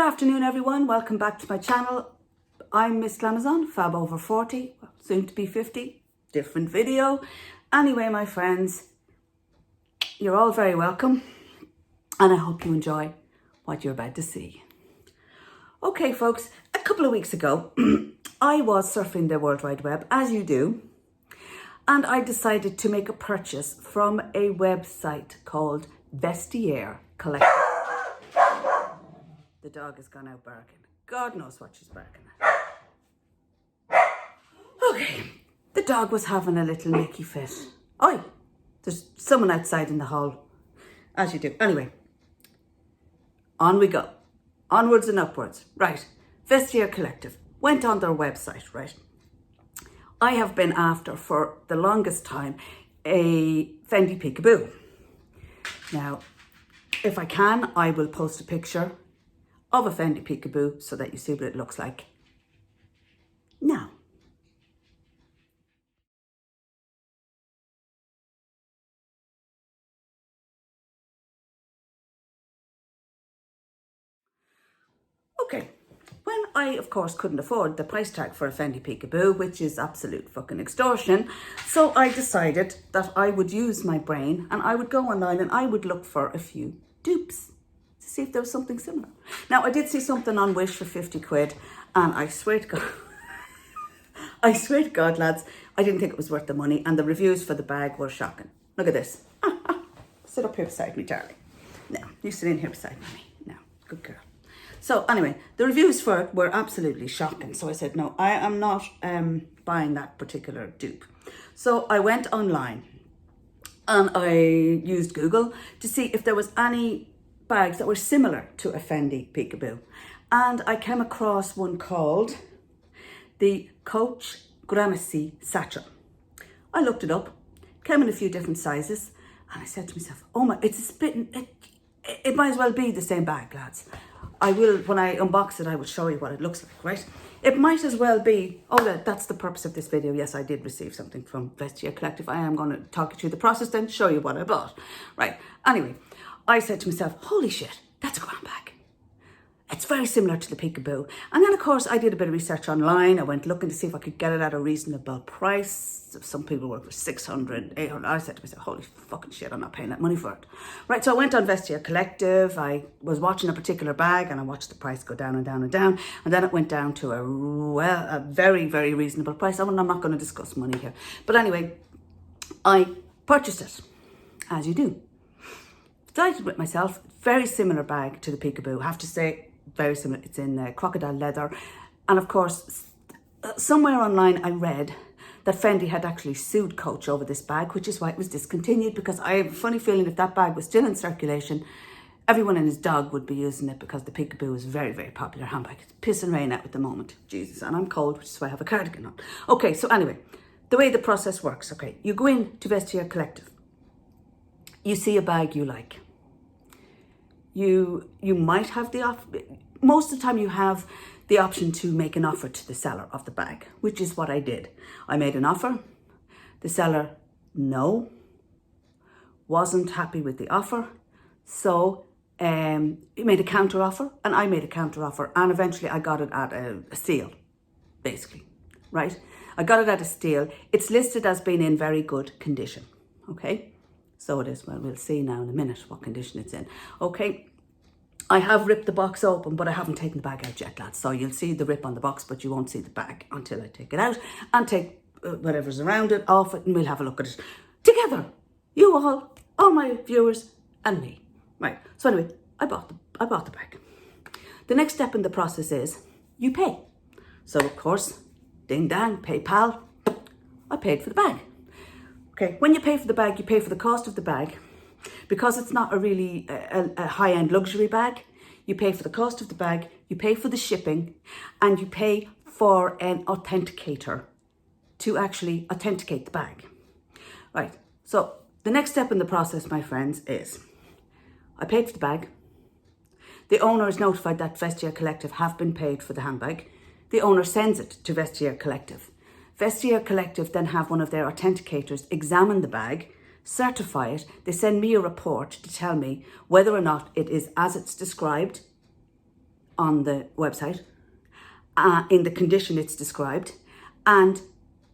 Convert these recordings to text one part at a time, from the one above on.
afternoon, everyone. Welcome back to my channel. I'm Miss Glamazon, fab over 40, soon to be 50. Different video. Anyway, my friends, you're all very welcome, and I hope you enjoy what you're about to see. Okay, folks, a couple of weeks ago, I was surfing the World Wide Web, as you do, and I decided to make a purchase from a website called Vestiaire Collective. The dog has gone out barking. God knows what she's barking at. Okay, the dog was having a little nicky fit. Oi, there's someone outside in the hall, as you do. Anyway, on we go. Onwards and upwards. Right, Vestiaire Collective. Went on their website, right? I have been after, for the longest time, a Fendi Peekaboo. Now, if I can, I will post a picture of a Fendi Peekaboo so that you see what it looks like now. Okay, when I, of course, couldn't afford the price tag for a Fendi Peekaboo, which is absolute fucking extortion, so I decided that I would use my brain and I would go online and I would look for a few dupes to see if there was something similar. Now, I did see something on Wish for 50 quid, and I swear to God, I swear to God, lads, I didn't think it was worth the money, and the reviews for the bag were shocking. Look at this. Sit up here beside me, Charlie. Now, you sit in here beside me. Now, good girl. So anyway, the reviews for it were absolutely shocking. So I said, no, I am not buying that particular dupe. So I went online and I used Google to see if there was any bags that were similar to a Fendi Peekaboo. And I came across one called the Coach Gramercy Satchel. I looked it up, came in a few different sizes, and I said to myself, oh my, it's a spitting, it might as well be the same bag, lads. I will, when I unbox it, I will show you what it looks like, right? It might as well be, oh, that's the purpose of this video. Yes, I did receive something from Vestiaire Collective. I am going to talk you through the process, then show you what I bought. Right, anyway, I said to myself, holy shit, that's a grand bag. It's very similar to the Peekaboo. And then, of course, I did a bit of research online. I went looking to see if I could get it at a reasonable price. Some people were for 600, 800. I said to myself, holy fucking shit, I'm not paying that money for it. Right, so I went on Vestiaire Collective. I was watching a particular bag and I watched the price go down and down and down. And then it went down to a very, very reasonable price. I'm not going to discuss money here. But anyway, I purchased it, as you do. Delighted with myself. Very similar bag to the Peekaboo. I have to say, very similar. It's in crocodile leather. And of course, somewhere online I read that Fendi had actually sued Coach over this bag, which is why it was discontinued, because I have a funny feeling if that bag was still in circulation, everyone and his dog would be using it, because the Peekaboo is a very, very popular handbag. It's pissing rain out at the moment. Jesus, and I'm cold, which is why I have a cardigan on. Okay, so anyway, the way the process works, okay, you go in to Vestiaire Collective. You see a bag you like. You might have the option, most of the time you have the option to make an offer to the seller of the bag, which is what I did. I made an offer. The seller, wasn't happy with the offer. So he made a counter offer and I made a counter offer, and eventually I got it at a steal, basically, right? I got it at a steal. It's listed as being in very good condition, okay? So it is. Well, we'll see now in a minute what condition it's in. Okay, I have ripped the box open, but I haven't taken the bag out yet, lads. So you'll see the rip on the box, but you won't see the bag until I take it out and take whatever's around it off it, and we'll have a look at it together. You all my viewers and me. Right, so anyway, I bought the bag. The next step in the process is you pay. So of course, ding dang, PayPal, I paid for the bag. Okay, when you pay for the bag, you pay for the cost of the bag. Because it's not a really a high-end luxury bag, you pay for the cost of the bag, you pay for the shipping, and you pay for an authenticator to actually authenticate the bag. Right, so the next step in the process, my friends, is I paid for the bag. The owner is notified that Vestiaire Collective have been paid for the handbag. The owner sends it to Vestiaire Collective. Vestiaire Collective then have one of their authenticators examine the bag, certify it. They send me a report to tell me whether or not it is as it's described on the website, in the condition it's described, and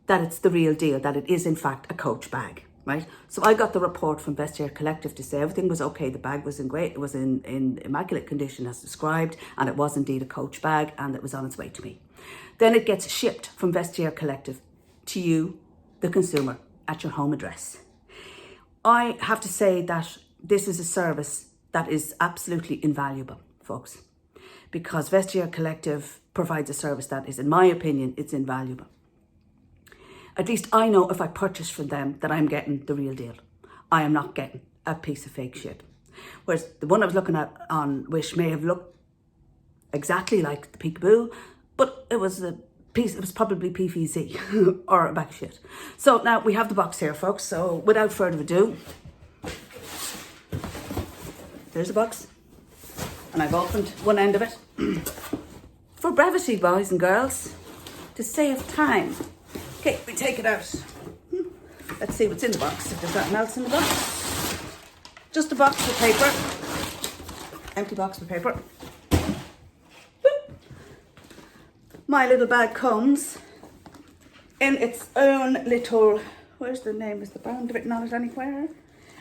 that it's the real deal, that it is in fact a Coach bag, right? So I got the report from Vestiaire Collective to say everything was okay, the bag was it was in immaculate condition as described, and it was indeed a Coach bag, and it was on its way to me. Then it gets shipped from Vestiaire Collective to you, the consumer, at your home address. I have to say that this is a service that is absolutely invaluable, folks, because Vestiaire Collective provides a service that is, in my opinion, it's invaluable. At least I know if I purchase from them that I'm getting the real deal. I am not getting a piece of fake shit. Whereas the one I was looking at on Wish may have looked exactly like the Peekaboo, but it was probably PVC or a bag of shit. So now we have the box here, folks. So without further ado, there's the box. And I've opened one end of it. For brevity, boys and girls, to save time. Okay, we take it out. Let's see what's in the box, if there's nothing else in the box. Just a box of paper. Empty box of paper. Boop. My little bag comes in its own little, where's the name? Is the brand written on it anywhere? It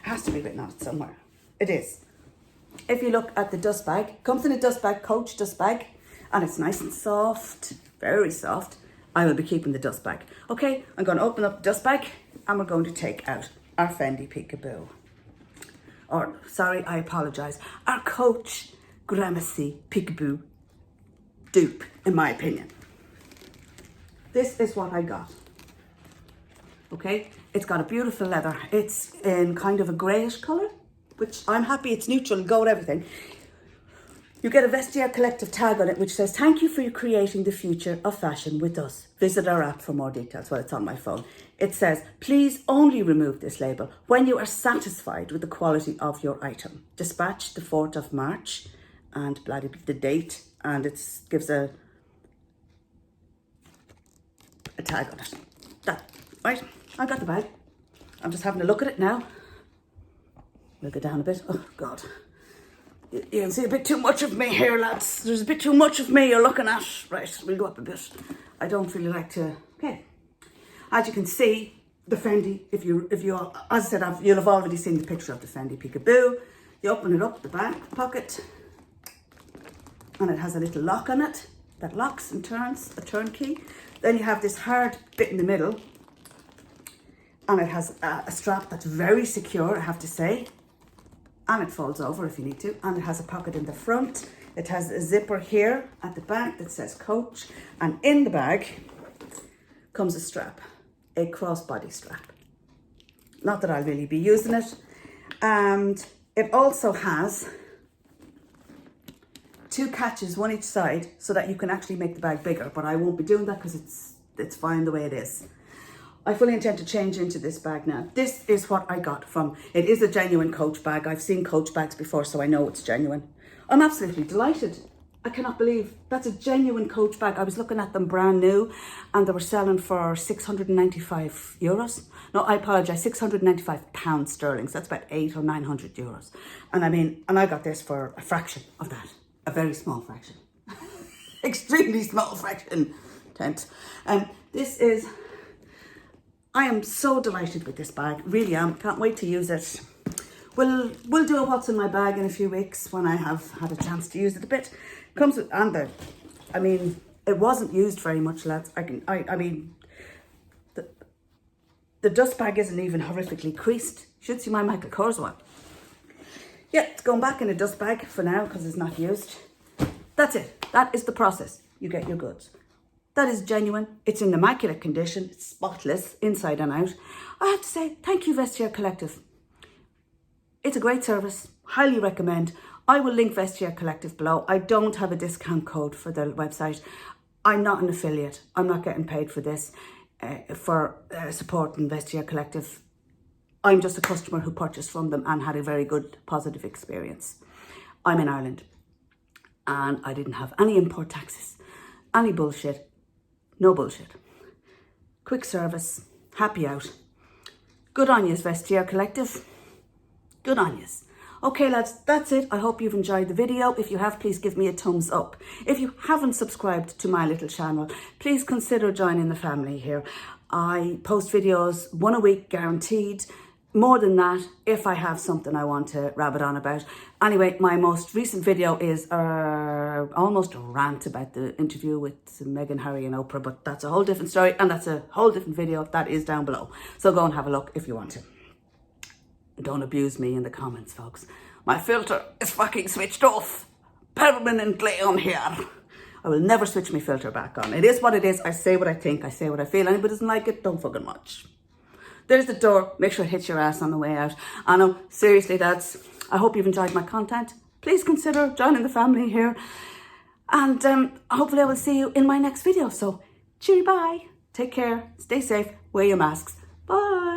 has to be written on it somewhere. It is. If you look at the dust bag, comes in a dust bag, Coach dust bag, and it's nice and soft, very soft. I will be keeping the dust bag. Okay, I'm going to open up the dust bag and we're going to take out our Fendi Peekaboo. Or, sorry, I apologise, our Coach Gramercy Peekaboo dupe, in my opinion. This is what I got. Okay, it's got a beautiful leather. It's in kind of a greyish colour, which I'm happy it's neutral and go with everything. You get a Vestiaire Collective tag on it which says, "Thank you for creating the future of fashion with us. Visit our app for more details." Well, it's on my phone. It says, "Please only remove this label when you are satisfied with the quality of your item. Dispatched the 4th of March, and bloody the date, and it gives a tag on it. That, right? I got the bag. I'm just having a look at it now. We'll go down a bit. Oh, God. You can see a bit too much of me here, lads. There's a bit too much of me you're looking at. Right, we'll go up a bit. I don't really like to... Okay. As you can see, the Fendi, if you as I said, you'll have already seen the picture of the Fendi Peekaboo. You open it up, the back pocket, and it has a little lock on it that locks and turns, a turn key. Then you have this hard bit in the middle, and it has a strap that's very secure, I have to say. And it folds over if you need to, and it has a pocket in the front. It has a zipper here at the back that says Coach, and in the bag comes a strap, a crossbody strap. Not that I'll really be using it. And it also has 2 catches, one each side, so that you can actually make the bag bigger, but I won't be doing that because it's fine the way it is. I fully intend to change into this bag now. This is what I got from, it is a genuine Coach bag. I've seen Coach bags before, so I know it's genuine. I'm absolutely delighted. I cannot believe that's a genuine Coach bag. I was looking at them brand new and they were selling for 695 euros. No, I apologise, 695 pounds sterling. So that's about 800 or 900 euros. And I mean, and I got this for a fraction of that. A very small fraction. Extremely small fraction. This is... I am so delighted with this bag, really am. Can't wait to use it. We'll do a what's in my bag in a few weeks when I have had a chance to use it a bit. Comes with, and I mean, it wasn't used very much, lads. I mean, the dust bag isn't even horrifically creased. You should see my Michael Kors one. Yeah, it's going back in a dust bag for now because it's not used. That's it. That is the process. You get your goods. That is genuine. It's in immaculate condition. It's spotless inside and out. I have to say, thank you, Vestiaire Collective. It's a great service. Highly recommend. I will link Vestiaire Collective below. I don't have a discount code for the website. I'm not an affiliate. I'm not getting paid for this, for supporting Vestiaire Collective. I'm just a customer who purchased from them and had a very good, positive experience. I'm in Ireland and I didn't have any import taxes, any bullshit. No bullshit. Quick service. Happy out. Good on yous, Vestiaire Collective. Good on yous. Okay, lads, that's it. I hope you've enjoyed the video. If you have, please give me a thumbs up. If you haven't subscribed to my little channel, please consider joining the family here. I post videos 1 a week, guaranteed. More than that, if I have something I want to rabbit on about. Anyway, my most recent video is almost a rant about the interview with Meghan, Harry and Oprah, but that's a whole different story and that's a whole different video. That is down below. So go and have a look if you want to. Don't abuse me in the comments, folks. My filter is fucking switched off permanently on here. I will never switch my filter back on. It is what it is. I say what I think. I say what I feel. Anybody doesn't like it, don't fucking watch. There's the door. Make sure it hits your ass on the way out. I know, seriously, I hope you've enjoyed my content. Please consider joining the family here. And hopefully I will see you in my next video. So, cheery bye. Take care. Stay safe. Wear your masks. Bye.